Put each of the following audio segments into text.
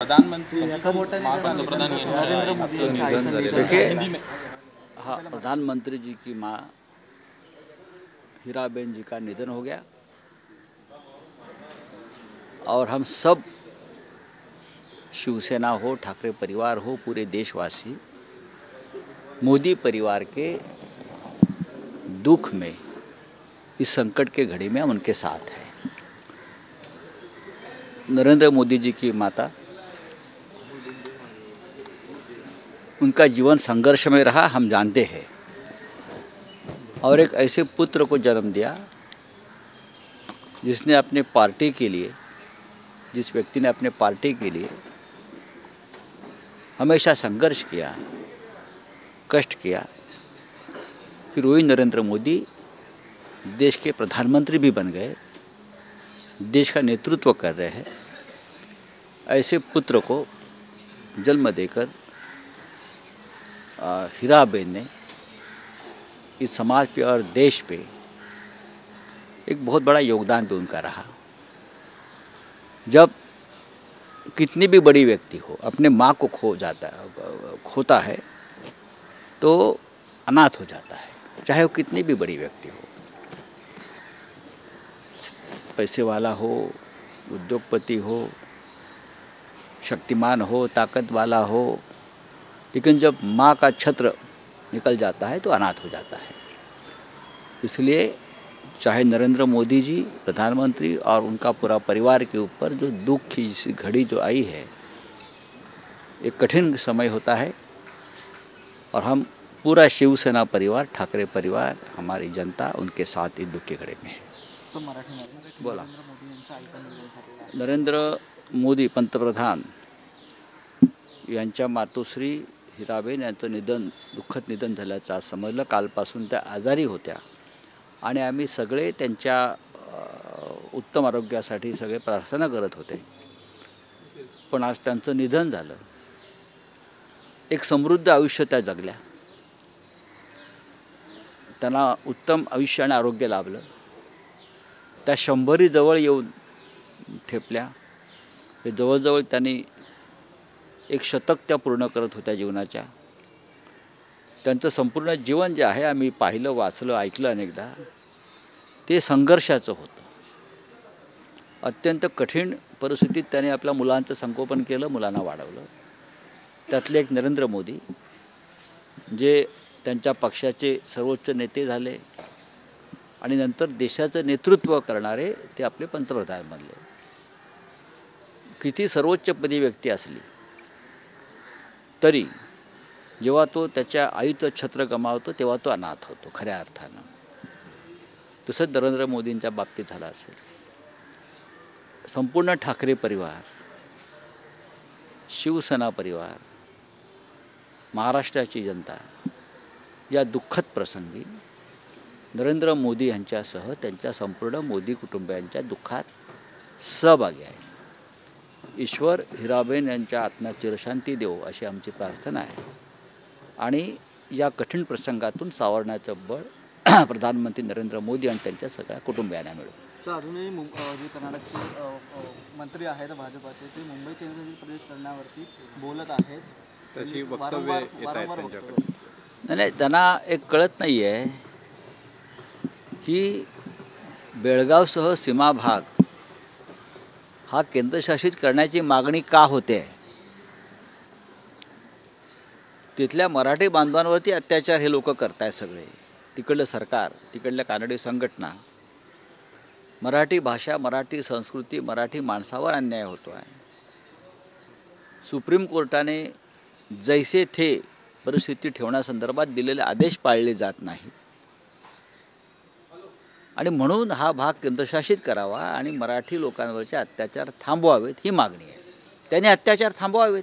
प्रधानमंत्री पंतप्रधान नरेंद्र मोदी निधन झालेलं हाँ, प्रधानमंत्री जी की माँ हीराबेन जी का निधन हो गया और हम सब शिवसेना हो, ठाकरे परिवार हो, पूरे देशवासी मोदी परिवार के दुख में, इस संकट के घड़ी में हम उनके साथ हैं। नरेंद्र मोदी जी की माता, उनका जीवन संघर्ष में रहा, हम जानते हैं, और एक ऐसे पुत्र को जन्म दिया जिसने अपने पार्टी के लिए, जिस व्यक्ति ने अपने पार्टी के लिए हमेशा संघर्ष किया, कष्ट किया। फिर वही नरेंद्र मोदी देश के प्रधानमंत्री भी बन गए, देश का नेतृत्व कर रहे हैं। ऐसे पुत्र को जन्म देकर हीराबेन ने इस समाज पे और देश पे एक बहुत बड़ा योगदान भी उनका रहा। जब कितनी भी बड़ी व्यक्ति हो अपने माँ को खोता है तो अनाथ हो जाता है, चाहे वो कितनी भी बड़ी व्यक्ति हो, पैसे वाला हो, उद्योगपति हो, शक्तिमान हो, ताकत वाला हो, लेकिन जब माँ का छत्र निकल जाता है तो अनाथ हो जाता है। इसलिए चाहे नरेंद्र मोदी जी प्रधानमंत्री और उनका पूरा परिवार के ऊपर जो दुख की घड़ी जो आई है, एक कठिन समय होता है, और हम पूरा शिवसेना परिवार, ठाकरे परिवार, हमारी जनता उनके साथ इस दुख की घड़ी में है। बोला नरेंद्र मोदी पंतप्रधान यांच्या मातोश्री हीराबेन यांचं दुःखद निधन झाल्याचं आज समजलं। कालपासून त्या आजारी होत्या आणि आम्ही सगळे त्यांच्या उत्तम आरोग्यासाठी सगळे प्रार्थना करत होते, पण आज त्यांचं निधन झालं। एक समृद्ध आयुष्य त्या जगल्या, त्यांना उत्तम आयुष्य आणि आरोग्य लाभलं। त्या 100 जवळ येऊन ठेपल्या। हे जवळजवळ त्यांनी एक शतक त्या पूर्ण करत होत्या जीवनाच्या। त्यांचं संपूर्ण जीवन जे आहे, आम्ही पाहिलं, वाचलं, ऐकलं अनेकदा, ते संघर्षाचं होतं। अत्यंत कठीण परिस्थितीत त्यांनी आपल्या मुलांचं संगोपन केलं, मुलांना वाढवलं। त्यातले एक नरेंद्र मोदी, जे त्यांच्या पक्षाचे सर्वोच्च नेते झाले आणि नंतर देशाचं नेतृत्व करणारे ते आपले पंतप्रधान बनले। किती सर्वोच्चपदी व्यक्ती असली तरी जेव्हा तो त्याच्या आईचं छत्र गमावतो तेव्हा तो अनाथ होतो खऱ्या अर्थानं। तसंच नरेंद्र मोदींच्या बाबतीत झालं असेल। संपूर्ण ठाकरे परिवार, शिवसेना परिवार, महाराष्ट्राची जनता या दुःखद प्रसंगी नरेंद्र मोदी यांच्यासह त्यांच्या संपूर्ण मोदी कुटुंबियांच्या दुःखात सहभागी आहे। ईश्वर हीराबेन यांच्या आत्म्यात चिरशांती देवो अशी आमची प्रार्थना आहे, आणि या कठीण प्रसंगातून सावरण्याचं बळ प्रधानमंत्री नरेंद्र मोदी आणि त्यांच्या सगळ्या कुटुंबियांना मिळो। अजूनही जे कर्नाटकचे मंत्री आहेत भाजपाचे, ते मुंबई केंद्रीय प्रदेश करण्यावरती बोलत आहेत, तशी वक्तव्य येत आहेत त्यांच्याकडे। नाही, त्यांना एक कळत नाही आहे की बेळगावसह सीमा भाग हा केंद्रशासित करण्याची मागणी का होते। तिथल्या मराठी बांधवांवरती अत्याचार हे लोक करतायत सगळे, तिकडलं सरकार, तिकडल्या कानडी संघटना। मराठी भाषा, मराठी संस्कृती, मराठी माणसावर अन्याय होतो आहे। सुप्रीम कोर्टाने जैसे थे परिस्थिती ठेवण्यासंदर्भात दिलेले आदेश पाळले जात नाही, आणि म्हणून हा भाग केंद्रशासित करावा आणि मराठी लोकांवरचे अत्याचार थांबवावेत ही मागणी आहे। त्यांनी अत्याचार थांबवावेत,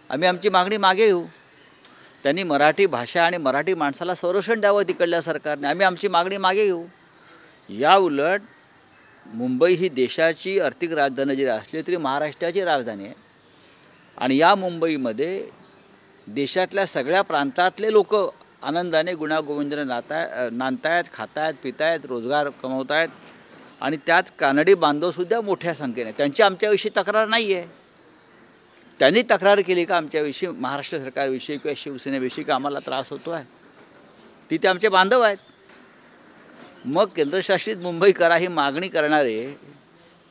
आम्ही आमची मागणी मागे घेऊ। त्यांनी मराठी भाषा आणि मराठी माणसाला संरक्षण द्यावं तिकडल्या सरकारने, आम्ही आमची मागणी मागे घेऊ। या उलट मुंबई ही देशाची आर्थिक राजधानी जरी असली तरी महाराष्ट्राची राजधानी आहे, आणि या मुंबईमध्ये देशातल्या सगळ्या प्रांतातले लोक आनंदाने गुण्यागोविंदाने नांदतायत, खातायत, पितायत, रोजगार कमवतायत, आणि त्यात कानडी बांधवसुद्धा मोठ्या संख्येने। त्यांची आमच्याविषयी तक्रार नाही आहे, त्यांनी तक्रार केली का आमच्याविषयी, महाराष्ट्र सरकारविषयी किंवा शिवसेनेविषयी का आम्हाला त्रास होतो आहे? तिथे आमचे बांधव आहेत. मग केंद्रशासित मुंबई करा ही मागणी करणारे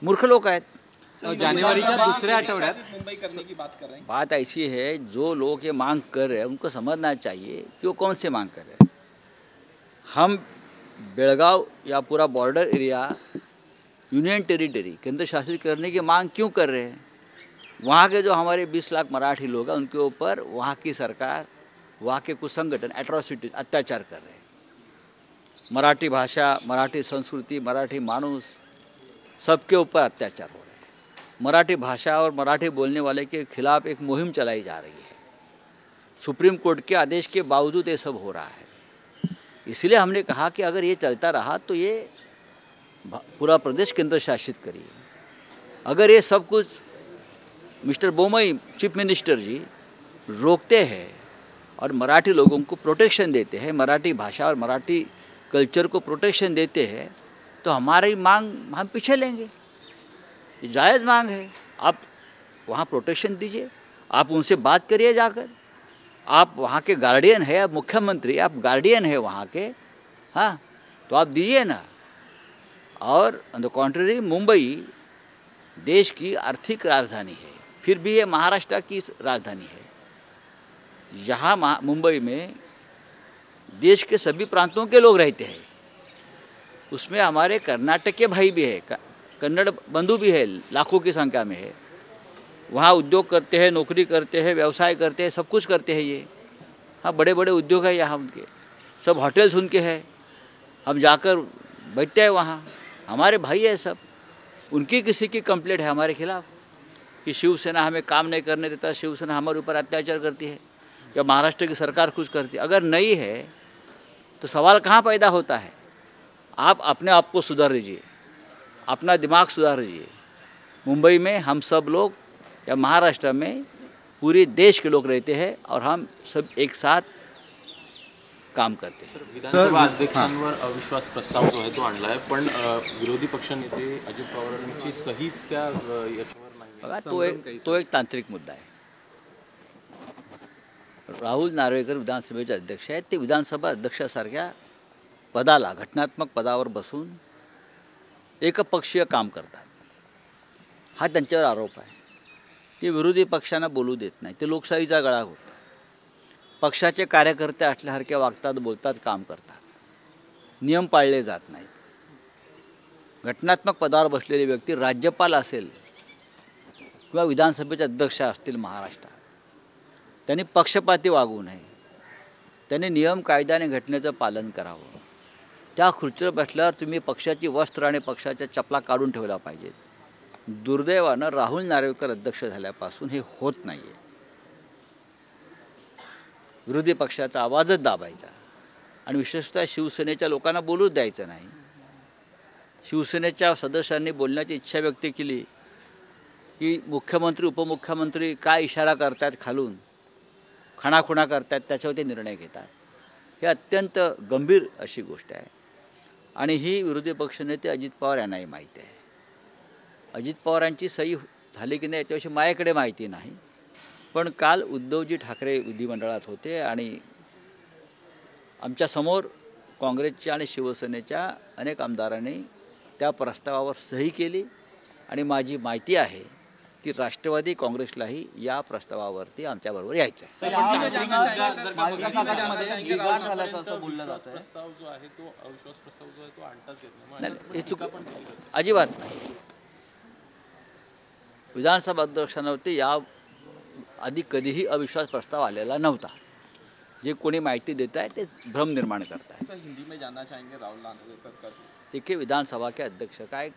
मूर्ख लोक आहेत. जानेवारीच्या दुसऱ्या आठवड्यात मुंबई करने की बात कर रहे हैं. बात ऐसी है, जो लोग ये मांग कर रहे हैं उनको समझना चाहिए कि वो कौन से मांग कर रहे हैं. हम बेलगांव या पूरा बॉर्डर एरिया यूनियन टेरिटरी केंद्र शासित करने की मांग क्यों कर रहे हैं? वहाँ के जो हमारे 20 लाख मराठी लोग हैं उनके ऊपर वहाँ की सरकार, वहाँ के कुछ संगठन एट्रॉसिटीज, अत्याचार कर रहे हैं. मराठी भाषा, मराठी संस्कृति, मराठी मानूस, सबके ऊपर अत्याचार हो रहे हैं. मराठी भाषा और मराठी बोलने वाले के खिलाफ एक मुहिम चलाई जा रही है. सुप्रीम कोर्ट के आदेश के बावजूद ये सब हो रहा है. इसलिए हमने कहा कि अगर ये चलता रहा तो ये पूरा प्रदेश केंद्र शासित करिए. अगर ये सब कुछ मिस्टर बोमई चीफ मिनिस्टर जी रोकते हैं और मराठी लोगों को प्रोटेक्शन देते हैं, मराठी भाषा और मराठी कल्चर को प्रोटेक्शन देते हैं, तो हमारी मांग हम पीछे लेंगे. ये जायज़ मांग है. आप वहाँ प्रोटेक्शन दीजिए, आप उनसे बात करिए जाकर. आप वहाँ के गार्डियन है, आप मुख्यमंत्री, आप गार्डियन है वहाँ के, हाँ, तो आप दीजिए ना. और ऑन द कॉन्ट्ररी, मुंबई देश की आर्थिक राजधानी है, फिर भी ये महाराष्ट्र की राजधानी है. यहाँ मुंबई में देश के सभी प्रांतों के लोग रहते हैं. उसमें हमारे कर्नाटक के भाई भी है, कन्नड़ बंधु भी है, लाखों की संख्या में है. वहाँ उद्योग करते हैं, नौकरी करते हैं, व्यवसाय करते हैं, सब कुछ करते हैं ये. हाँ, बड़े बड़े उद्योग है यहाँ उनके, सब होटल्स उनके हैं. हम जाकर बैठते हैं वहाँ, हमारे भाई है सब. उनकी किसी की कंप्लेंट है हमारे खिलाफ कि शिवसेना हमें काम नहीं करने देता, शिवसेना हमारे ऊपर अत्याचार करती है, या महाराष्ट्र की सरकार कुछ करती है. अगर नहीं है तो सवाल कहाँ पैदा होता है? आप अपने आप को सुधार लीजिए, अपना दिमाग सुधार लीजिए. मुंबई में हम सब लोग या महाराष्ट्र में पूरे देश के लोग रहते हैं और हम सब एक साथ काम करते हैं. विधानसभा अध्यक्षांवर अविश्वास प्रस्ताव जो आहे तो आणला आहे, पण विरोधी पक्षनेते अजित पवारांची सहीच त्या याच्यावर नाही. बघा, तो एक तांत्रिक मुद्दा आहे. राहुल नार्वेकर विधानसभेचे अध्यक्ष आहेत. ते विधानसभा अध्यक्षासारख्या पदाला, घटनात्मक पदावर बसून एकपक्षीय काम करतात, हा त्यांच्यावर आरोप आहे. ते विरोधी पक्षांना बोलू देत नाही. ते लोकशाहीचा गळा होता. पक्षाचे कार्यकर्ते असल्यासारखे वागतात, बोलतात, काम करतात. नियम पाळले जात नाहीत. घटनात्मक पदावर बसलेली व्यक्ती राज्यपाल असेल किंवा विधानसभेचे अध्यक्ष असतील महाराष्ट्रात, त्यांनी पक्षपाती वागू नये. त्यांनी नियम, कायदा आणि घटनेचं पालन करावं. त्या खुर्चीवर बसल्यावर तुम्ही पक्षाची वस्त्र आणि पक्षाच्या चपला काढून ठेवल्या पाहिजेत. दुर्दैवानं राहुल नार्वेकर अध्यक्ष झाल्यापासून हे होत नाही आहे. विरोधी पक्षाचा आवाजच दाबायचा आणि विशेषतः शिवसेनेच्या लोकांना बोलूच द्यायचं नाही. शिवसेनेच्या सदस्यांनी बोलण्याची इच्छा व्यक्त केली की मुख्यमंत्री, उपमुख्यमंत्री काय इशारा करतात, खालून खाणाखुणा करतात, त्याच्यावर ते निर्णय घेतात. हे अत्यंत गंभीर अशी गोष्ट आहे आणि ही विरोधी पक्षनेते अजित पवार यांनाही माहिती आहे. अजित पवारांची सही झाली की नाही याच्याविषयी माझ्याकडे माहिती नाही, पण काल उद्धवजी ठाकरे विधिमंडळात होते आणि आमच्यासमोर काँग्रेसच्या आणि शिवसेनेच्या अनेक आमदारांनी त्या प्रस्तावावर सही केली आणि माझी माहिती आहे की राष्ट्रवादी काँग्रेसलाही या प्रस्तावावरती आमच्याबरोबर यायचं आहे. प्रस्ताव जो आहे तो अविश्वास प्रस्ताव जो आहे तो आणताच येत नाही, हे चूक अजिबात नाही. विधानसभा अध्यक्षांवरती या आधी कधीही अविश्वास प्रस्ताव आलेला नव्हता. जे कोणी माहिती देत आहे ते भ्रम निर्माण करत आहे. हिंदी में जानना चाहेंगे राहुल नार्वेकर का. देखिए, विधानसभा के अध्यक्ष का एक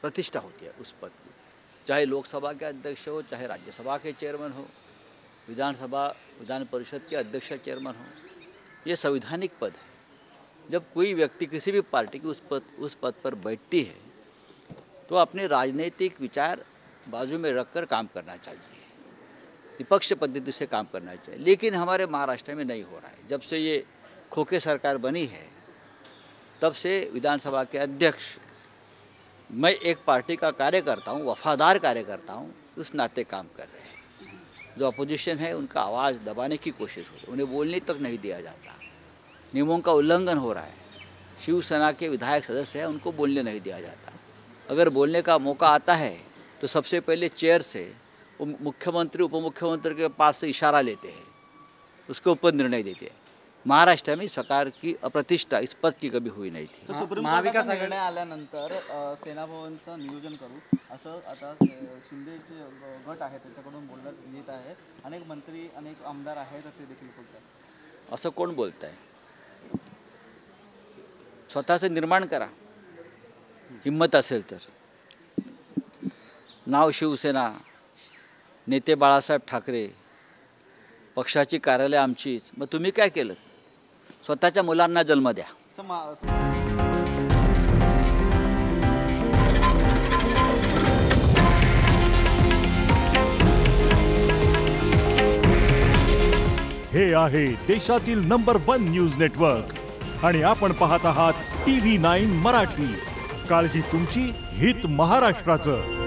प्रतिष्ठा होती है उस पद की, चाहे लोकसभा के अध्यक्ष हो, चाहे राज्यसभा के चेयरमैन हो, विधान परिषद के अध्यक्ष चेयरमैन हो. ये संवैधानिक पद है. जब कोई व्यक्ति किसी भी पार्टी की उस पद पर बैठती है तो अपने राजनीतिक विचार बाजू में रखकर काम करना चाहिए, विपक्ष पद्धति से काम करना चाहिए. लेकिन हमारे महाराष्ट्र में नहीं हो रहा है. जब से ये खोखे सरकार बनी है तब से विधानसभा के अध्यक्ष, मैं एक पार्टी का कार्यकर्ता हूँ, वफादार कार्यकर्ता हूँ, उस नाते काम कर रहे हैं. जो अपोजिशन है उनका आवाज़ दबाने की कोशिश हो रही है, उन्हें बोलने तक नहीं दिया जाता, नियमों का उल्लंघन हो रहा है। शिवसेना के विधायक सदस्य हैं, उनको बोलने नहीं दिया जाता। अगर बोलने का मौका आता है तो सबसे पहले चेयर से वो मुख्यमंत्री उप मुख्यमंत्री के पास से इशारा लेते हैं, उसके ऊपर निर्णय देते हैं। महाराष्ट्र में इस प्रकार की अप्रतिष्ठा इस पद की कभी हुई नहीं थी। तर सुप्रीम कोर्टाचा निर्णय आल्यानंतर सेना भवनचं नियोजन करू असं आता शिंदेचे गट आहे त्यांच्याकडून बोलण्यात येत आहे। अनेक मंत्री अनेक आमदार आहेत ते देखील बोलतात। असं कोण बोलत आहे? स्वतःचं निर्माण करा, हिम्मत असेल तर। नाव शिवसेना, नेते बाळासाहेब ठाकरे, पक्षाची कार्यालय आमचीच, मग तुम्ही काय केलं? स्वतःच्या मुलांना जन्म द्या। हे आहे देशातील नंबर 1 न्यूज नेटवर्क आणि आपण पाहत आहात TV9 मराठी। काळजी तुमची, हित महाराष्ट्राचं।